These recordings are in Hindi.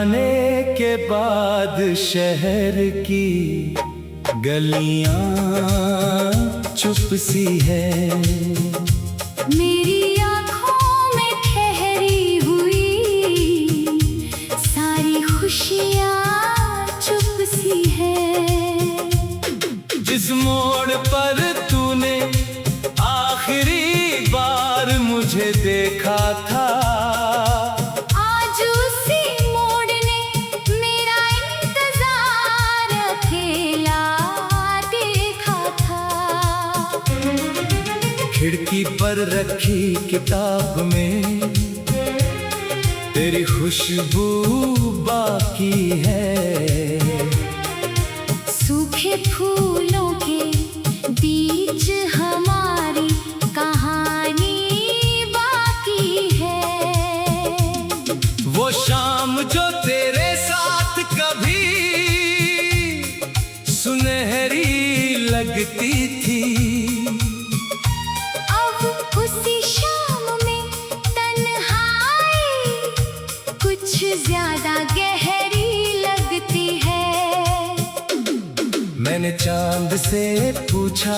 जाने के बाद शहर की गलियां चुप सी है। मेरी आँखों में ठहरी हुई सारी खुशियाँ चुप सी है। जिस मोड़ पर तूने आखिरी बार मुझे देखा था, आज उसी मोड़ ने मेरा इंतजार अकेला देखा था। खिड़की पर रखी किताब में तेरी खुशबू बाकी है। सूखे फूलों के बीच हमारी कहानी बाकी है। वो शाम जो तेरे साथ कभी सुनहरी लगती थी, अब उसी शाम में तन्हाई कुछ ज्यादा गहरी लगती है। मैंने चांद से पूछा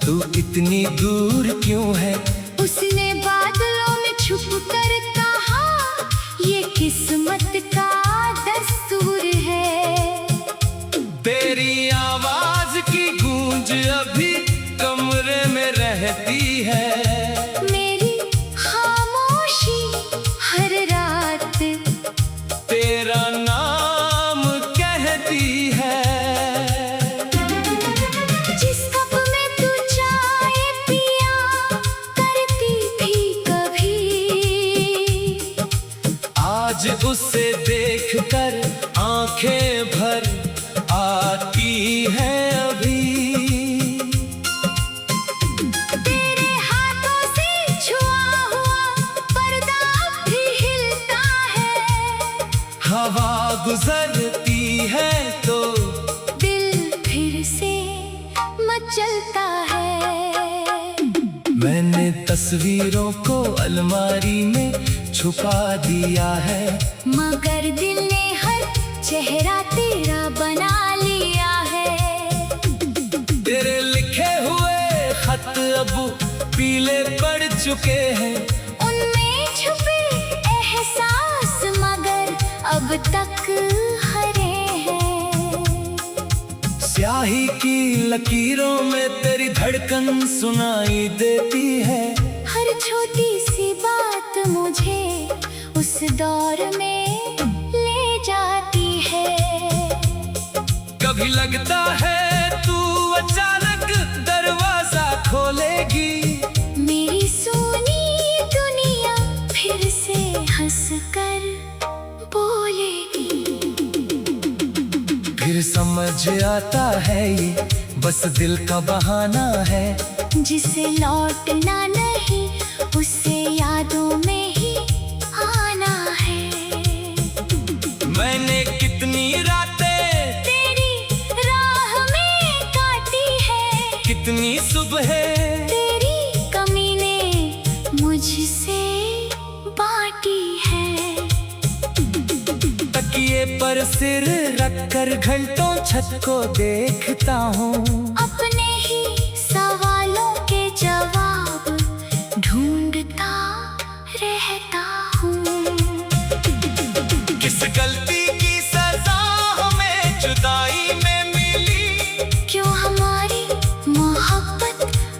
तू इतनी दूर क्यों है? उसने बादलों में छुप कर कहा, ये किस्मत का दस्तूर है। तेरी आवाज की गूंज अभी कमरे में रहती है। मेरी खामोशी हर रात तेरा नाम कहती है। जिस कप में तू चाय पिया करती थी कभी, आज उसे देखकर आंखें भर आती है अभी। तेरे हाथों से छुआ हुआ पर्दा अब भी हिलता है। हवा गुजरती है तो दिल फिर से मचलता है। मैंने तस्वीरों को अलमारी में छुपा दिया है, मगर दिल ने हर चेहरा तेरा बना लिया है। तेरे लिखे हुए खत अब पीले पड़ चुके हैं। उनमें छुपे एहसास मगर अब तक हरे हैं। स्याही की लकीरों में तेरी धड़कन सुनाई देती है। हर छोटी सी बात मुझे उस दौर में ले जाती है। कभी लगता है तू अचानक दरवाजा खोलेगी, मेरी सोनी दुनिया फिर से हंसकर बोलेगी। फिर समझ आता है ये बस दिल का बहाना है। जिसे लौटना नहीं उसे यादों में ही आना है। मैंने कितनी रातें तेरी राह में काटी है, कितनी सुबह तेरी कमी ने मुझसे बांटी है। तकिए पर सिर रखकर घंटों छत को देखता हूँ। अपने ही सवालों के जवाब ढूंढता रहता हूँ। किस गलती की सजा हमें जुदाई में मिली? क्यों हमारी मोहब्बत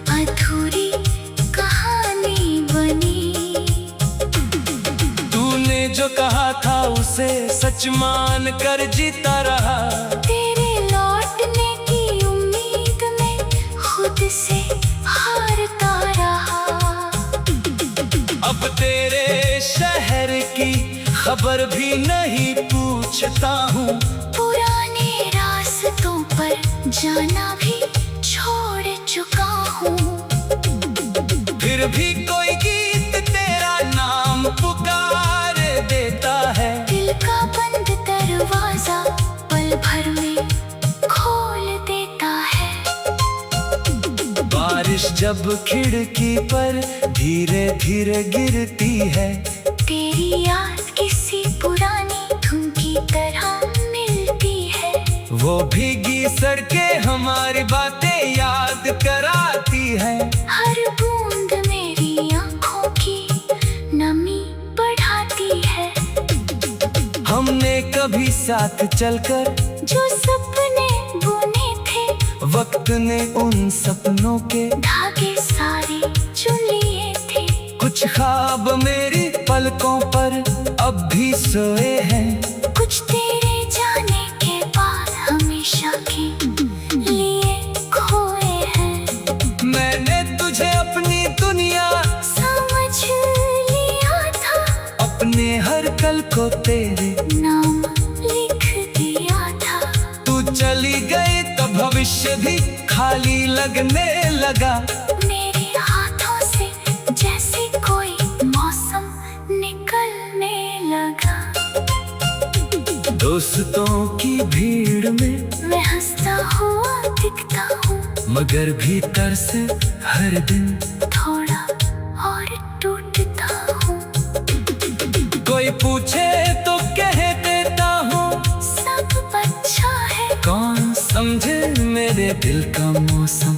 अधूरी कहानी बनी? तूने जो कहा था उसे सच मान कर जीता रहा। तेरे लौटने की उम्मीद में खुद से हारता रहा। अब तेरे शहर की खबर भी नहीं पूछता हूँ। पुराने रास्तों पर जाना भी छोड़ चुका हूँ। फिर भी कोई गीत तेरा नाम पुकार देता है। दिल का बंद दरवाजा पल भर में खोल देता है। बारिश जब खिड़की पर धीरे धीरे गिरती है, तेरी याद किसी पुरानी धुन की तरह मिलती है। वो भीगी सड़कें हमारी बातें याद कराती है। हर बूंद मेरी आँखों की नमी बढ़ाती है। हमने कभी साथ चलकर जो सपने बुने थे, वक्त ने उन सपनों के धागे सारे चुन लिए थे। कुछ ख्वाब मेरी पलकों पर अब भी सोए हैं। कुछ तेरे जाने के बाद हमेशा के लिए खोए हैं। मैंने तुझे अपनी दुनिया समझ लिया था, अपने हर कल को तेरे नाम लिख दिया था। तू चली गई तो भविष्य भी खाली लगने लगा। मेरे हाथों से जैसे कोई मौसम निकलने लगा। दोस्तों की भीड़ में मैं हंसता हुआ दिखता हूँ, मगर भीतर से हर दिन थोड़ा और टूटता हूँ। कोई पूछे तो कह देता हूँ सब अच्छा है, कौन समझे मेरे दिल का मौसम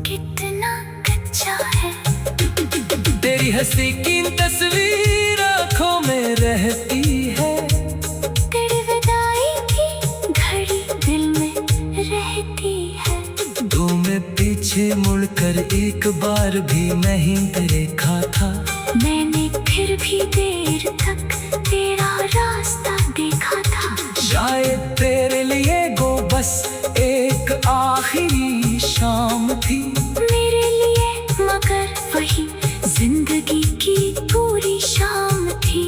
कितना कच्चा है। तेरी हंसी की तस्वीर आँखों में रहती है। तेरी विदाई की घड़ी दिल में रहती है। तू मैं पीछे मुड़कर एक बार भी नहीं देखा था। मैंने फिर भी देर तक तेरा रास्ता देखा था। शायद तेरे लिए वो बस एक आखिरी शाम थी। मेरे लिए मगर वही जिंदगी की पूरी शाम थी।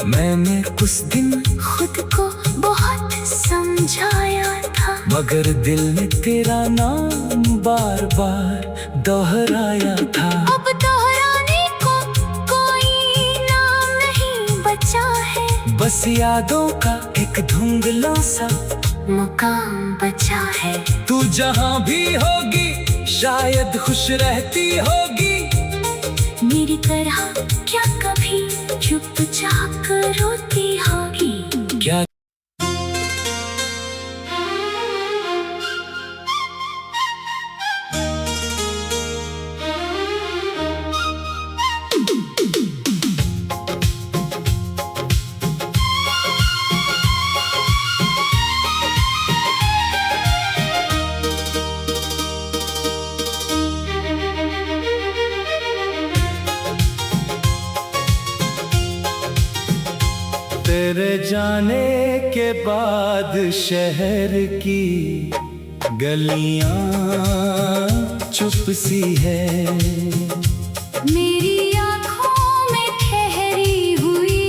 मैंने कुछ दिन खुद को बहुत समझाया था, मगर दिल ने तेरा नाम बार बार दोहराया था। अब दोहराने को कोई नाम नहीं बचा है। बस यादों का एक धुंधला सा मुकाम बचा है। तू जहाँ भी होगी शायद खुश रहती होगी। मेरी तरह क्या कभी चुपचाप रोती होगी। क्या तेरे जाने के बाद शहर की गलियां चुप सी है। मेरी आँखों में ठहरी हुई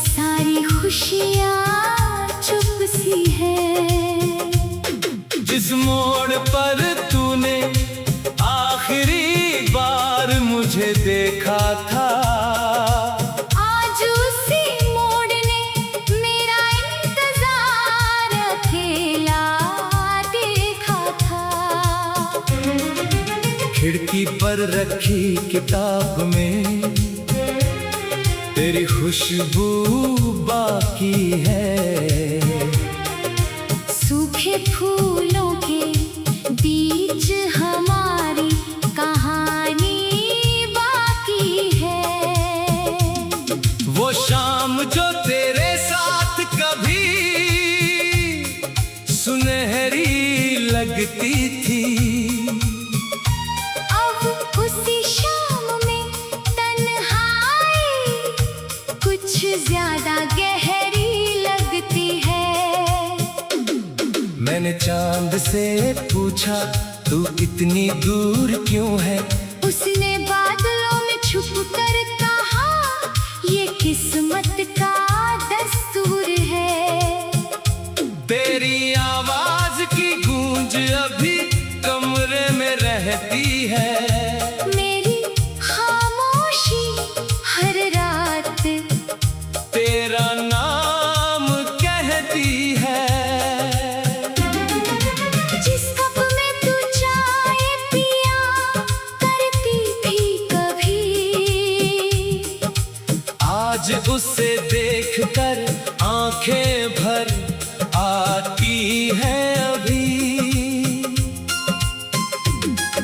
सारी खुशियाँ चुप सी है। जिस मोड़ पर तूने आखिरी बार मुझे देखा था, आज उसी मोड़ ने मेरा इंतजार अकेला देखा था। खिड़की पर रखी किताब में तेरी खुशबू बाकी है। सूखे फूलों के बीच हमारी कहानी बाकी है। वो शाम जो तेरे साथ कभी सुनहरी लगती थी, अब उसी शाम में तन्हाई कुछ ज्यादा गहरी लगती है। मैंने चांद से पूछा तू इतनी दूर क्यों है। उसने बादलों में छुप कर कहा, ये किस्मत का दस्तूर है। तेरी आवाज की गूंज अभी कमरे में रहती है। मेरी खामोशी हर रात तेरा नाम कहती है। जिस कप में तू चाय पिया करती थी कभी, आज उसे देखकर आंखें भर आती हैं अभी।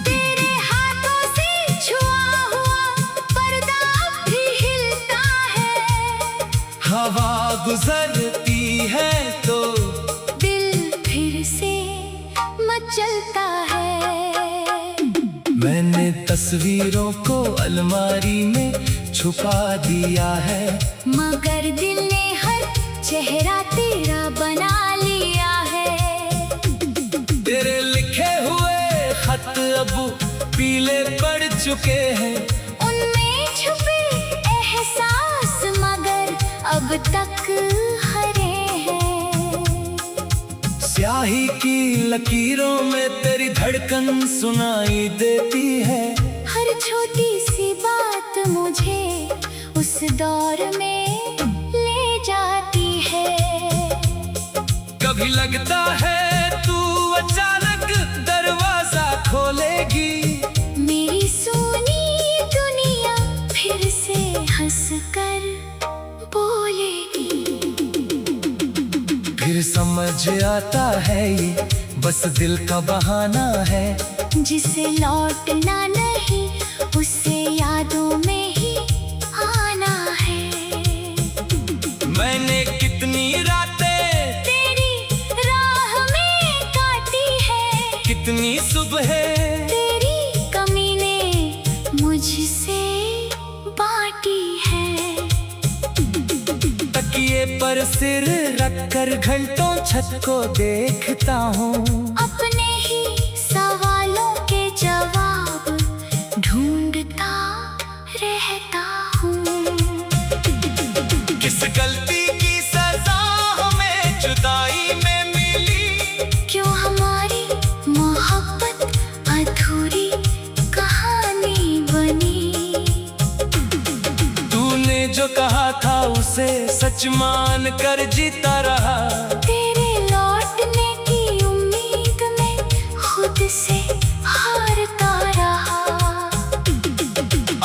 तेरे हाथों से छुआ हुआ पर्दा अब भी हिलता है। हवा गुजरती है तो दिल फिर से मचलता है। मैंने तस्वीरों को अलमारी में छुपा दिया है, मगर दिल ने हर चेहरा तेरा बना लिया है। तेरे लिखे हुए खत अब पीले पड़ चुके हैं। उनमें छुपे एहसास मगर अब तक हरे हैं। स्याही की लकीरों में तेरी धड़कन सुनाई देती है। हर छोटी सी बात मुझे उस दौर में ले जाती है। कभी लगता है तू अचानक दरवाजा खोलेगी, मेरी सोनी दुनिया फिर से हंसकर बोलेगी। फिर समझ आता है ये बस दिल का बहाना है। जिसे लौटना नहीं उसे यादों में ही आना है। मैंने कितनी रातें तेरी राह में काटी है, कितनी सुबह तेरी कमी ने मुझसे बांटी है। तकिए पर सिर रखकर घंटों छत को देखता हूँ। अपने ही सवालों के जवाब ढूंढता रहता हूँ। किस गलती की सजा हमें जुदाई में मिली, क्यों हमारी मोहब्बत अधूरी कहानी बनी। तूने जो कहा था उसे सच मान कर जीता रहा। तेरे लौटने की उम्मीद में खुद से हारता रहा।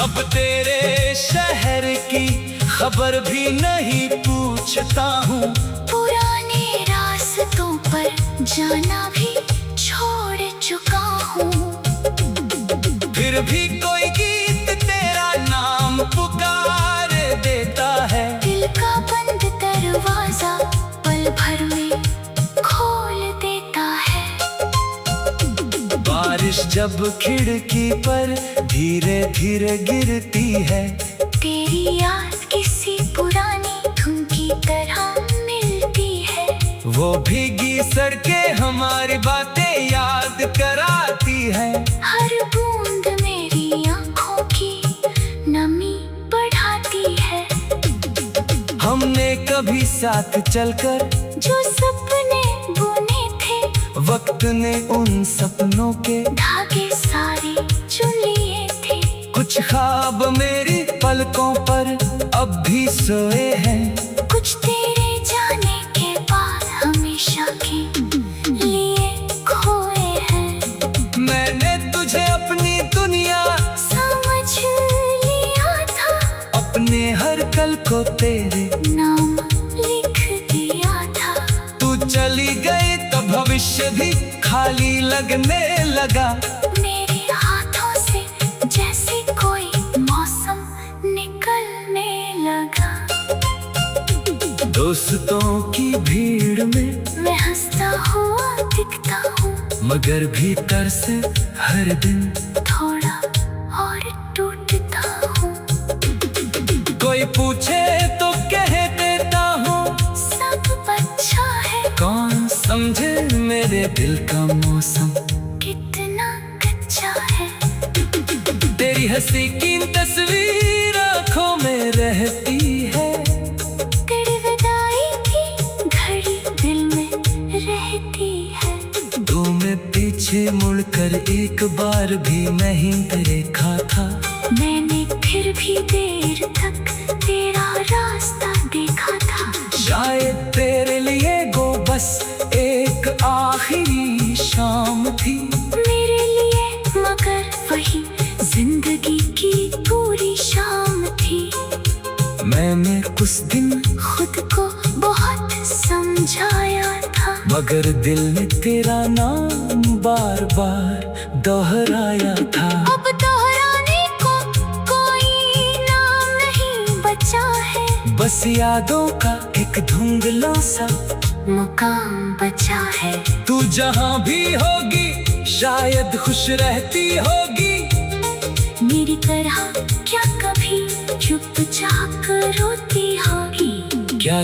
अब तेरे शहर की खबर भी नहीं पूछता हूँ। पुराने रास्तों पर जाना भी छोड़ चुका हूँ। फिर भी कोई गीत तेरा नाम पुकार देता है। दिल का बंद दरवाजा पल भर में खोल देता है। बारिश जब खिड़की पर धीरे धीरे गिरती है, तेरी याद किसी पुरानी धुन की तरह मिलती है। वो भीगी सड़कें हमारी बातें याद कराती है। हर बूंद मेरी आंखों की नमी बढ़ाती है। हमने कभी साथ चलकर जो सपने बुने थे, वक्त ने उन सपनों के धागे सारे चुन लिए थे। कुछ ख्वाब मेरी पलकों पर अब भी सोए हैं। कुछ तेरे जाने के बाद हमेशा के लिए खोए हैं। मैंने तुझे अपनी दुनिया समझ लिया था, अपने हर कल को तेरे नाम लिख दिया था। तू चली गई तो भविष्य भी खाली लगने लगा। मेरे हाथों से जैसे कोई मौसम निकलने लगा। दोस्तों की भीड़ में मैं हंसता हुआ दिखता हूँ, मगर भीतर से हर दिन थोड़ा और टूटता हूँ। कोई पूछे तो कह देता हूँ सब अच्छा है, कौन समझे मेरे दिल का मौसम कितना कच्चा है। तेरी हंसी की तस्वीर आँखों में रहती है। तेरी विदाई की घड़ी दिल में रहती है। तू मैं पीछे मुड़कर एक बार भी नहीं देखा था। मैंने फिर भी देर तक तेरा रास्ता देखा था। शायद तेरे लिए वो बस एक आखिरी शाम थी। मेरे लिए मगर वही जिंदगी की पूरी शाम थी। मैंने कुछ दिन खुद को बहुत मगर दिल ने तेरा नाम बार बार दोहराया था। अब दोहराने को कोई नाम नहीं बचा है, बस यादों का एक धुंधला सा मुकाम बचा है। तू जहाँ भी होगी शायद खुश रहती होगी, मेरी तरह क्या कभी चुपचाप रोती होगी। क्या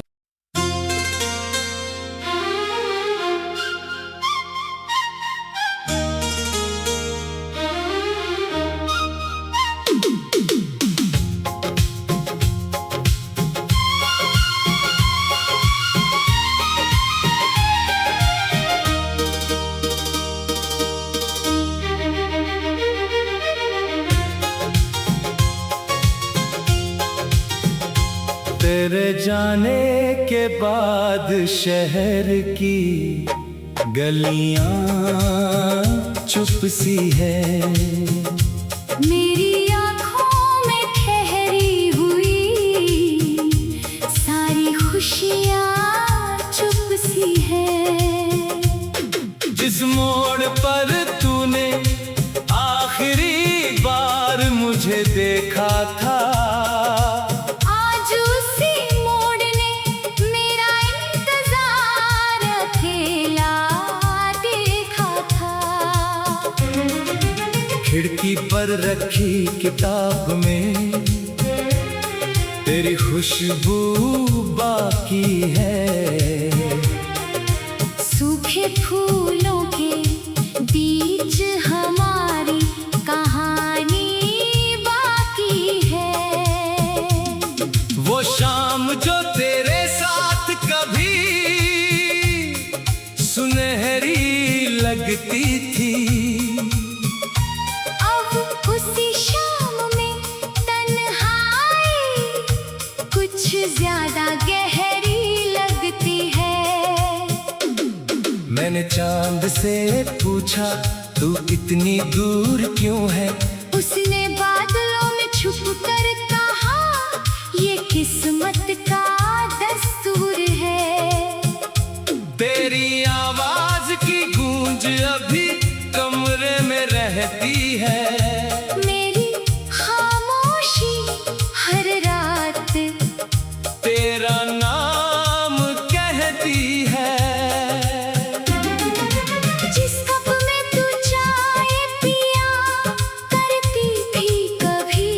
तेरे जाने के बाद शहर की गलियां चुप सी है, मेरी आँखों में ठहरी हुई सारी खुशियाँ चुप सी है। जिस मोड़ पर तूने आखिरी बार मुझे देखा था, खिड़की पर रखी किताब में तेरी खुशबू बाकी है। सूखे फूलों के बीच हमारी कहानी बाकी है। वो शाम जो तेरे साथ कभी सुनहरी लगती थी, ज्यादा गहरी लगती है। मैंने चांद से पूछा तू इतनी दूर क्यों है, उसने बादलों में छुप कर कहा ये किस्मत का दस्तूर है। तेरी आवाज की गूंज अभी कमरे में रहती है, मेरी खामोशी हर रात तेरा नाम कहती है। जिस कप में तू चाय पिया करती थी कभी,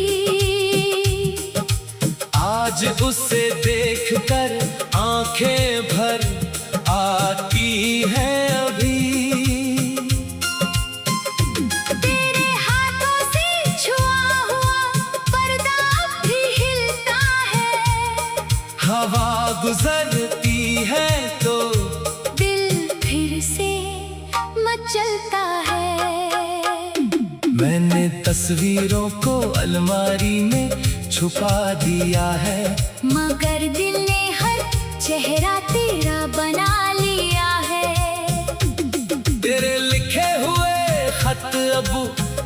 आज उसे देखकर आंखें भर आती है अभी। तेरे हाथों से छुआ हुआ पर्दा भी हिलता है, हवा गुजरती है तो दिल फिर से मचलता है। मैंने तस्वीरों को अलमारी में छुपा दिया है, मगर दिल ने हर चेहरा तेरा बना लिया है। तेरे लिखे हुए खत अब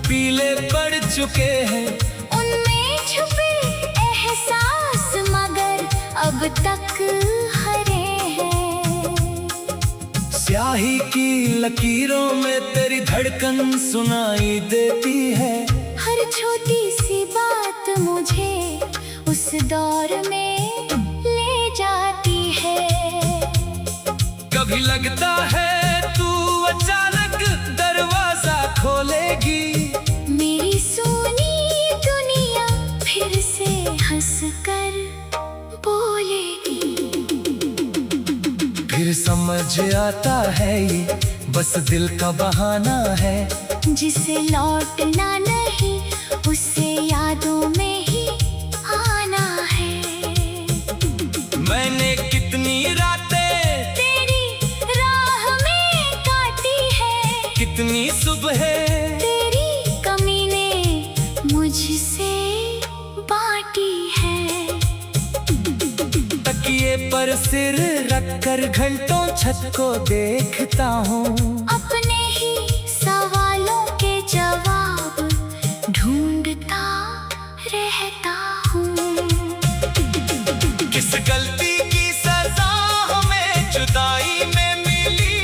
पीले पड़ चुके हैं, उनमें छुपे एहसास मगर अब तक हरे हैं। स्याही की लकीरों में तेरी धड़कन सुनाई देती है, हर छोटी सी बात मुझे उस दौर में ले जाती है। कभी लगता है तू अचानक दरवाजा खोलेगी, मेरी सोनी दुनिया फिर से हंसकर बोलेगी। फिर समझ आता है ये बस दिल का बहाना है, जिसे लौटना नहीं उसे यादों में ही आना है। मैंने कितनी रातें तेरी राह में काटी है, कितनी सुबह तेरी कमी ने मुझसे बांटी है। तकिए पर सिर रखकर घंटों छत को देखता हूँ, अपने ही सवालों के जवाब ढूंढता रहता हूँ। किस गलती की सजा हमें जुदाई में मिली,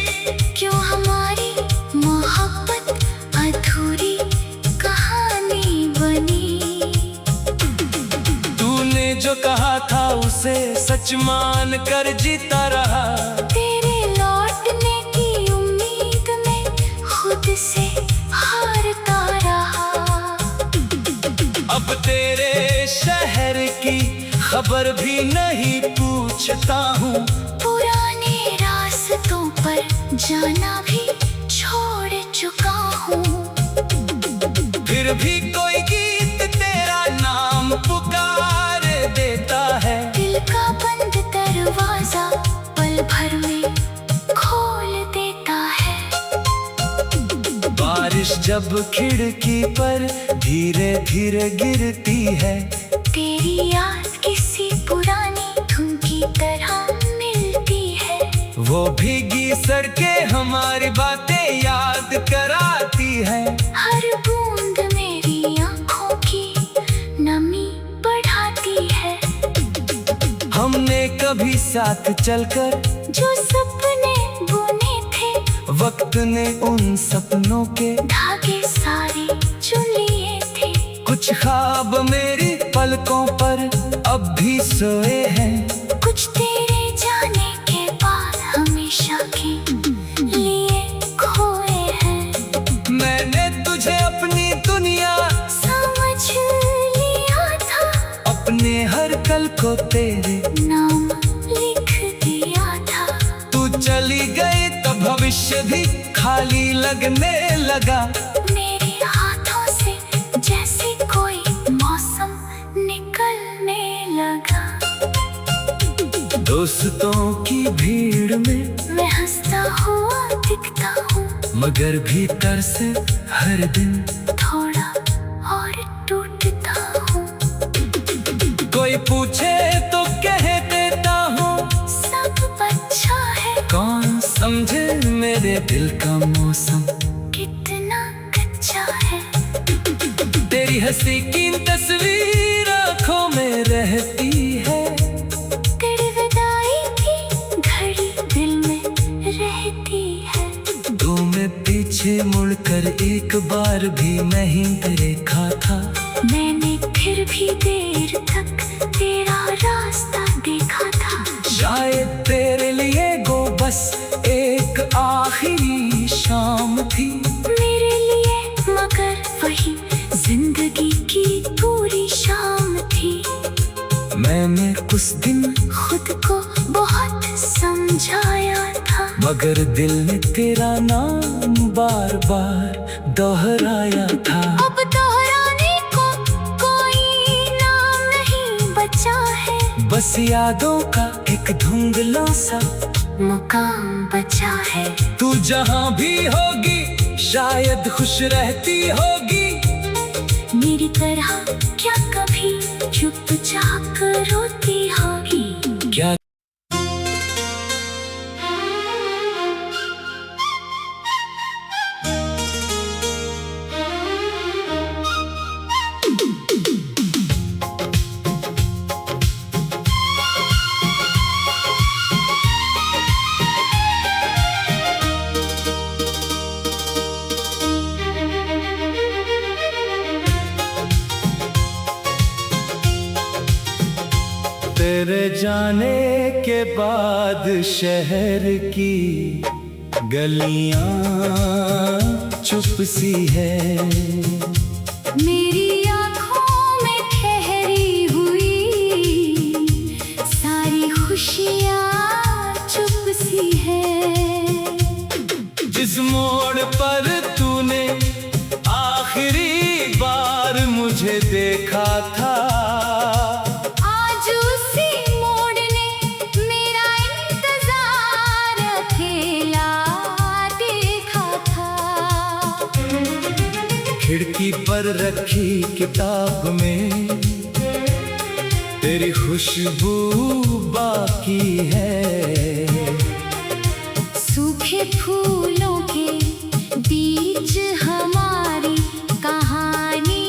से सच मान कर जीता रहा। तेरे लौटने की उम्मीद में खुद से हारता रहा। अब तेरे शहर की खबर भी नहीं पूछता हूँ। पुराने रास्तों पर जाना भी छोड़ चुका हूँ। फिर भी कोई गीत तेरा नाम पुकार देता है। दिल का बंद दरवाजा पल भर में खोल देता है। बारिश जब खिड़की पर धीरे धीरे गिरती है, तेरी याद किसी पुरानी धुन की तरह मिलती है। वो भीगी सड़कें हमारी बातें याद कराती है। हर बूंद मेरी आंखों की नमी बढ़ाती है। हमने कभी साथ चलकर जो सपने बुने थे, वक्त ने उन सपनों के धागे सारे चुन लिए थे। कुछ ख्वाब मेरी पलकों पर अब भी सोए हैं। कुछ तेरे जाने के बाद हमेशा के लिए खोए हैं। मैंने तुझे अपनी दुनिया समझ लिया था, अपने हर कल को तेरे नाम लिख दिया था। तू चली गई तो भविष्य भी खाली लगने लगा। मेरे हाथों से जैसे कोई मौसम निकलने लगा। दोस्तों की भीड़ में मैं हंसता हुआ दिखता हूँ, मगर भीतर से हर दिन थोड़ा और टूटता हूँ। कोई पूछे तो कह देता हूँ सब अच्छा है। कौन समझे मेरे दिल का मौसम कितना कच्चा है। तेरी हंसी की तस्वीर आँखों में रहती है। तेरी विदाई की घड़ी दिल में रहती है। मैं पीछे मुड़कर एक बार भी नहीं देखा था। मैंने फिर भी देर तक तेरा रास्ता देखा था। शायद तेरे लिए वो बस एक आखिरी शाम थी। मेरे लिए मगर वही जिंदगी की पूरी शाम थी। मैंने कुछ दिन खुद को बहुत समझाया था, मगर दिल ने तेरा नाम बार बार दोहराया था। अब दोहराने को कोई नाम नहीं बचा है। बस यादों का एक धुंधला सा मुकाम बचा है। तू जहाँ भी होगी शायद खुश रहती होगी। मेरी तरह क्या कभी चुपचाप रोती होगी। क्या तेरे जाने के बाद शहर की गलियां चुप सी है। मेरी आँखों में ठहरी हुई सारी खुशियाँ चुप सी है। जिस मोड़ पर तूने आखिरी बार मुझे देखा था, आज उसी मोड़ ने मेरा इंतजार अकेला देखा था। खिड़की पर रखी किताब में तेरी खुशबू बाकी है। सूखे फूलों के बीच हमारी कहानी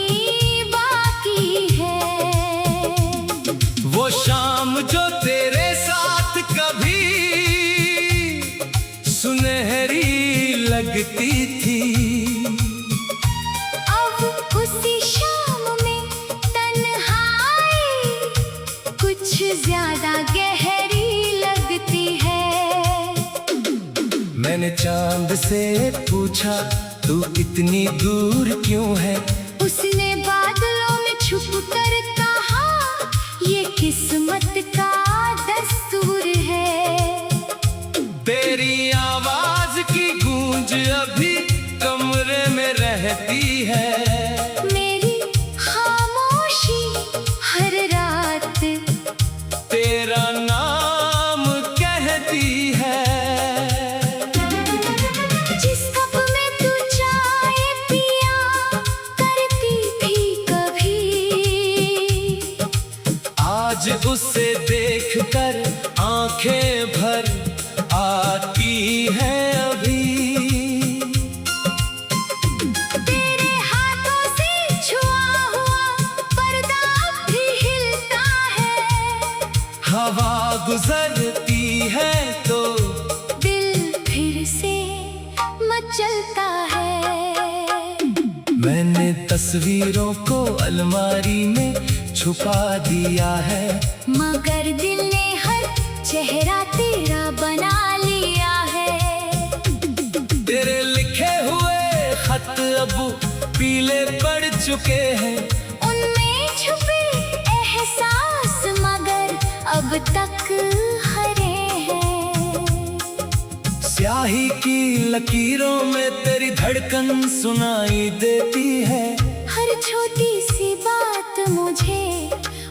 बाकी है। वो शाम जो तेरे साथ कभी सुनहरी लगती थी, अब उसी शाम में तन्हाई कुछ ज्यादा गहरी लगती है। मैंने चांद से पूछा तू इतनी दूर क्यों है? उसने बादलों में छुप कर कहा, ये किस्मत का दस्तूर है। तेरी आवाज की गूंज अभी कमरे में रहती है। मेरी खामोशी हर रात तेरा नाम कहती है। जिस कप में तू चाय पिया करती थी कभी, आज उसे देखकर आंखें भर आती है अभी। तेरे हाथों से छुआ हुआ पर्दा भी हिलता है। हवा गुजरती है तो दिल फिर से मचलता है। मैंने तस्वीरों को अलमारी में छुपा दिया है, मगर दिल ने हर चेहरा तेरा बना लिया है। तेरे लिखे हुए खत अब पीले पड़ चुके हैं। उनमें छुपे एहसास मगर अब तक हरे हैं। स्याही की लकीरों में तेरी धड़कन सुनाई देती है। हर छोटी सी बात मुझे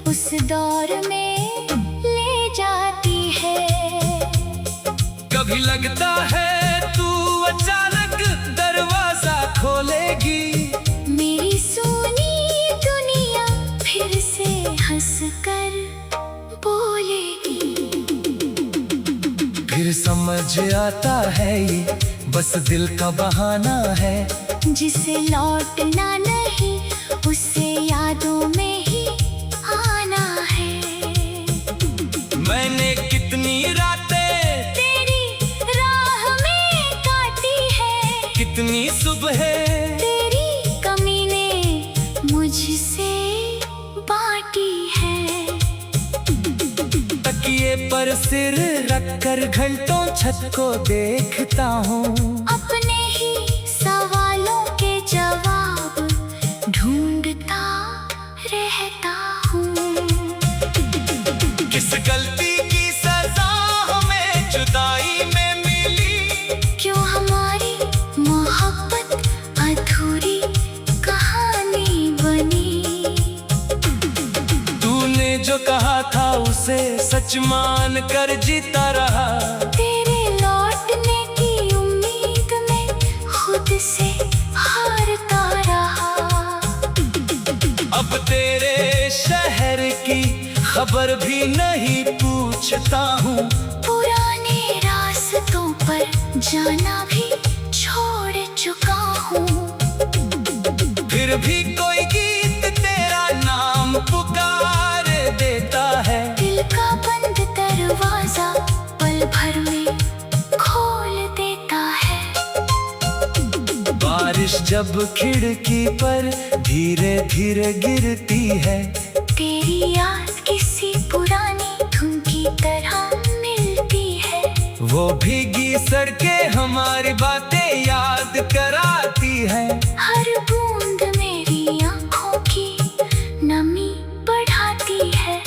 उस दौर में ले जाती है। कभी लगता है तू अचानक दरवाजा खोलेगी, मेरी सोनी दुनिया फिर से हंसकर बोलेगी। फिर समझ आता है ये बस दिल का बहाना है। जिसे लौटना नहीं उसे यादों में ही आना है। मैंने कितनी रातें तेरी राह में काटी है, कितनी सुबह तेरी कमी ने मुझसे बांटी है। तकिए पर सिर रखकर घंटों छत को देखता हूँ। अपने ही सवालों के जवाब ढूंढता रहता हूँ। किस गलती की सजा हमें जुदाई में मिली? क्यों हमारी मोहब्बत अधूरी कहानी बनी? तूने जो कहा था उसे सच मान कर जीता रहा। तेरे लौटने की उम्मीद में खुद से हारता रहा। अब तेरे शहर की खबर भी नहीं पूछता हूँ। पुराने रास्तों पर जाना भी छोड़ चुका हूँ। फिर भी कोई गीत तेरा नाम पुकार देता है। दिल का बंद दरवाजा पल भर में खोल देता है। बारिश जब खिड़की पर धीरे धीरे गिरती है, तेरी याद किसी पुरानी धुन की तरह मिलती है। वो भीगी सड़कें हमारी बातें याद कराती है। हर बूंद मेरी आंखों की नमी बढ़ाती है।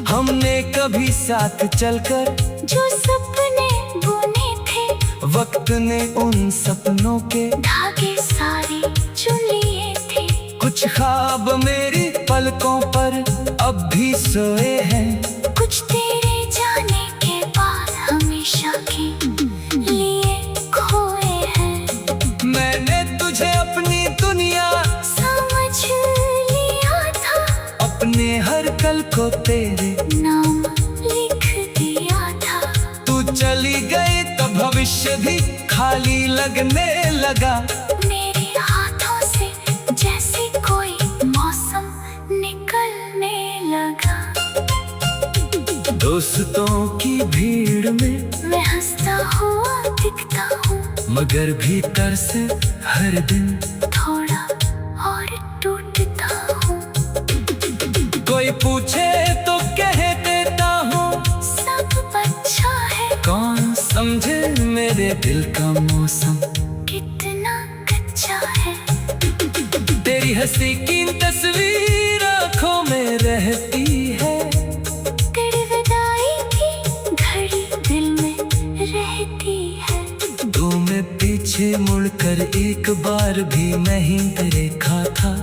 हमने कभी साथ चलकर जो सपने बुने थे, वक्त ने उन सपनों के धागे सारे चुन लिए थे। कुछ ख्वाब मेरी पलकों पर अब भी सोए हैं। कुछ तेरे जाने के बाद हमेशा के लिए खोए हैं। मैंने तुझे अपनी दुनिया समझ लिया था, अपने हर कल को तेरे नाम लिख दिया था। तू चली गई तो भविष्य भी खाली लगने लगा। मेरे हाथों से जैसे कोई मौसम निकलने लगा। दोस्तों की भीड़ में मैं हंसता हुआ दिखता हूँ, मगर भीतर से हर दिन थोड़ा और टूटता हूँ। कोई पूछे तो कहे समझे मेरे दिल का मौसम कितना कच्चा है। तेरी हंसी की तस्वीर आंखों में रहती है। तेरी विदाई की घड़ी दिल में रहती है। तू मैं पीछे मुड़कर एक बार भी नहीं देखा था।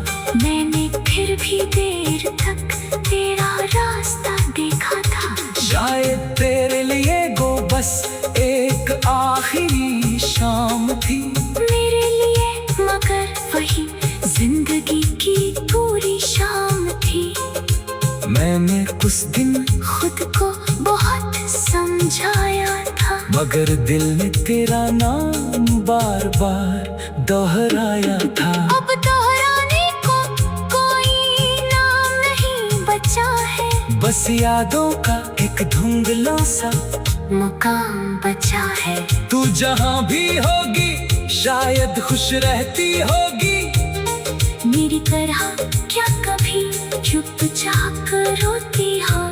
मैंने फिर भी देर तक तेरा रास्ता देखा था। शायद तेरे लिए वो बस एक आखिरी शाम थी। मेरे लिए मगर वही जिंदगी की पूरी शाम थी। मैंने उस दिन खुद को बहुत समझाया था, मगर दिल ने तेरा नाम बार बार दोहराया था। अब दोहराने को कोई नाम नहीं बचा है। बस यादों का एक धुंधला सा मुकाम बचा है। तू जहाँ भी होगी शायद खुश रहती होगी। मेरी तरह क्या कभी चुपचाप रोती हो?